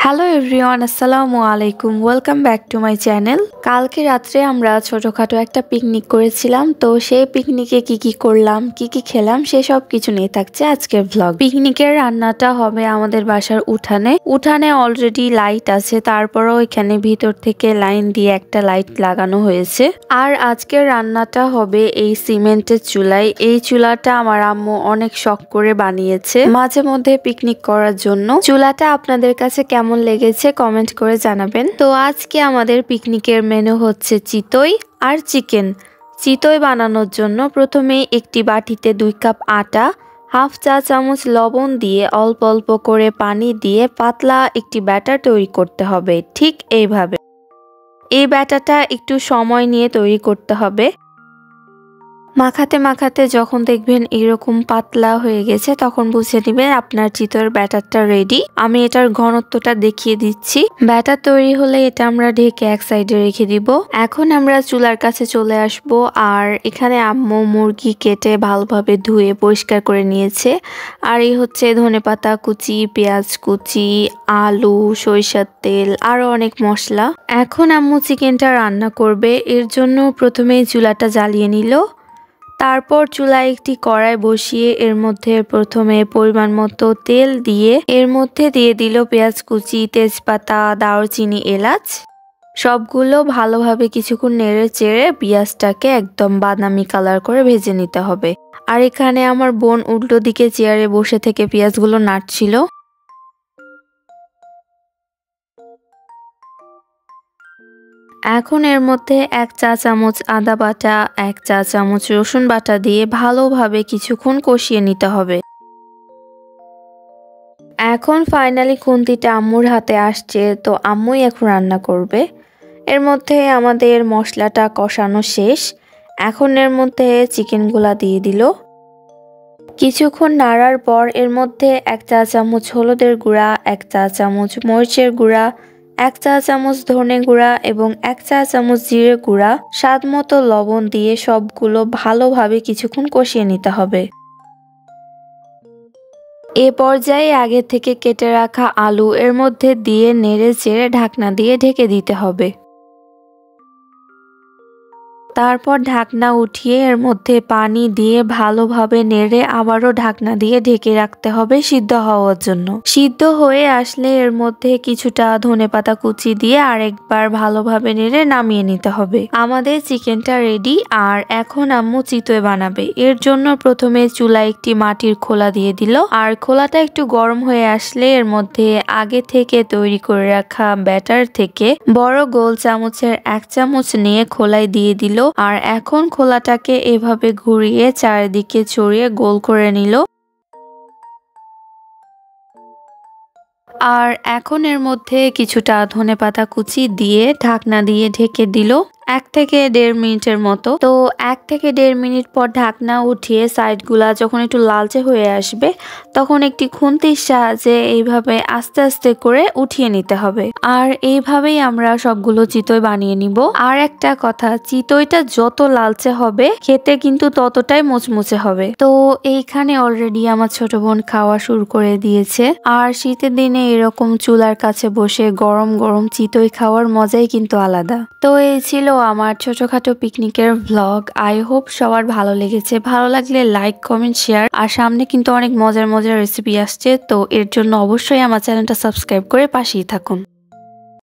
Hello everyone, আসসালামু আলাইকুম। Welcome back to my channel. কালকে রাত্রে আমরা ছোটখাটো একটা পিকনিক করেছিলাম। তো সেই পিকনিকে কি করলাম, কি খেলাম, সেসব কিছু নিয়ে থাকছে আজকের ভ্লগ। পিকনিকের রান্নাটা হবে আমাদের বাসার উঠানে অলরেডি লাইট আছে, তারপরও এখানে ভিতর থেকে লাইন দিয়ে একটা লাইট লাগানো হয়েছে। আর আজকের রান্নাটা হবে এই সিমেন্টের চুলায়। এই চুলাটা আমার আম্মু অনেক শখ করে বানিয়েছে মাঝে মধ্যে পিকনিক করার জন্য। চুলাটা আপনাদের কাছে কেমন লেগেছে কমেন্ট করে জানাবেন। তো আজকে আমাদের পিকনিকের মেনু হচ্ছে চিতই আর চিকেন। চিতই বানানোর জন্য প্রথমে একটি বাটিতে 2 কাপ আটা, হাফ চা চামচ লবণ দিয়ে অল্প অল্প করে পানি দিয়ে পাতলা একটি ব্যাটার তৈরি করতে হবে। ঠিক এইভাবে এই ব্যাটারটা একটু সময় নিয়ে তৈরি করতে হবে। মাখাতে মাখাতে যখন দেখবেন এরকম পাতলা হয়ে গেছে তখন বুঝে নেবেন আপনার চিতইয়ের ব্যাটারটা রেডি। আমি এটার ঘনত্বটা দেখিয়ে দিচ্ছি। ব্যাটার তৈরি হলে এটা আমরা ঢেকে এক সাইডে রেখে দিব। এখন আমরা চুলার কাছে চলে আসব। আর এখানে আম্মু মুরগি কেটে ভালোভাবে ধুয়ে পরিষ্কার করে নিয়েছে। আর এই হচ্ছে ধনেপাতা কুচি, পেঁয়াজ কুচি, আলু, সরিষার তেল, আরো অনেক মশলা। এখন আম্মু চিকেনটা রান্না করবে। এর জন্য প্রথমে চুলাটা জ্বালিয়ে নিল। তারপর চুলায় একটি কড়াই বসিয়ে এর মধ্যে প্রথমে পরিমাণ মতো তেল দিয়ে এর মধ্যে দিয়ে দিল পেঁয়াজ কুচি, তেজপাতা, দারুচিনি, এলাচ। সবগুলো ভালোভাবে কিছুক্ষণ নেড়ে চেড়ে পেঁয়াজটাকে একদম বাদামি কালার করে ভেজে নিতে হবে। আর এখানে আমার বোন উল্টো দিকে চেয়ারে বসে থেকে পেঁয়াজগুলো নাড়ছিল। এখন এর মধ্যে 1 চা চামচ আদা বাটা, 1 চা চামচ রসুন বাটা দিয়ে ভালোভাবে কিছুক্ষণ কষিয়ে নিতে হবে। এখন ফাইনালি খুন্তিটা আম্মুর হাতে আসছে, তো আম্মুই এখন রান্না করবে। এর মধ্যে আমাদের মশলাটা কষানো শেষ। এখন এর মধ্যে চিকেনগুলা দিয়ে দিল। কিছুক্ষণ নাড়ার পর এর মধ্যে 1 চা চামচ হলুদের গুঁড়া, 1 চা চামচ মরিচের গুঁড়া, 1 চা চামচ ধনে গুঁড়া এবং 1 চা চামচ জিরে গুঁড়া, স্বাদ মতো লবণ দিয়ে সবগুলো ভালোভাবে কিছুক্ষণ কষিয়ে নিতে হবে। এ পর্যায়ে আগে থেকে কেটে রাখা আলু এর মধ্যে দিয়ে নেড়ে চেড়ে ঢাকনা দিয়ে ঢেকে দিতে হবে। তারপর ঢাকনা উঠিয়ে এর মধ্যে পানি দিয়ে ভালোভাবে নেড়ে আবারও ঢাকনা দিয়ে ঢেকে রাখতে হবে সিদ্ধ হওয়ার জন্য। সিদ্ধ হয়ে আসলে এর মধ্যে কিছুটা ধনেপাতা কুচি দিয়ে আরেকবার ভালোভাবে নেড়ে নামিয়ে নিতে হবে। আমাদের চিকেনটা রেডি। আর এখন আম্মু চিতই বানাবে। এর জন্য প্রথমে চুলায় একটি মাটির খোলা দিয়ে দিল। আর খোলাটা একটু গরম হয়ে আসলে এর মধ্যে আগে থেকে তৈরি করে রাখা ব্যাটার থেকে বড় গোল চামচের 1 চামচ নিয়ে খোলায় দিয়ে দিল। আর এখন খোলাটাকে এভাবে ঘুরিয়ে চারিদিকে ছড়িয়ে গোল করে নিল। আর এখন এর মধ্যে কিছুটা ধনেপাতা কুচি দিয়ে ঢাকনা দিয়ে ঢেকে দিল 1 থেকে 1.5 মিনিটের মতো। তো 1 থেকে 1.5 মিনিট পর ঢাকনা উঠিয়ে সাইডগুলা যখন একটু লালচে হয়ে আসবে তখন একটি খুন্তির সাহায্যে এইভাবে আস্তে আস্তে করে উঠিয়ে নিতে হবে। আর এইভাবেই আমরা সবগুলো চিতই বানিয়ে নিব। আর একটা কথা, চিতইটা যত লালচে হবে খেতে কিন্তু ততটাই মুচমুচে হবে। তো এইখানে অলরেডি আমার ছোট বোন খাওয়া শুরু করে দিয়েছে। আর শীতের দিনে এরকম চুলার কাছে বসে গরম গরম চিতই খাওয়ার মজাই কিন্তু আলাদা। তো এই ছিল আমার ছোটখাটো পিকনিকের ভ্লগ। আই হোপ সবার ভালো লেগেছে। ভালো লাগলে লাইক, কমেন্ট, শেয়ার। আর সামনে কিন্তু অনেক মজার মজার রেসিপি আসছে, তো এর জন্য অবশ্যই আমার চ্যানেলটা সাবস্ক্রাইব করে পাশেই থাকুন।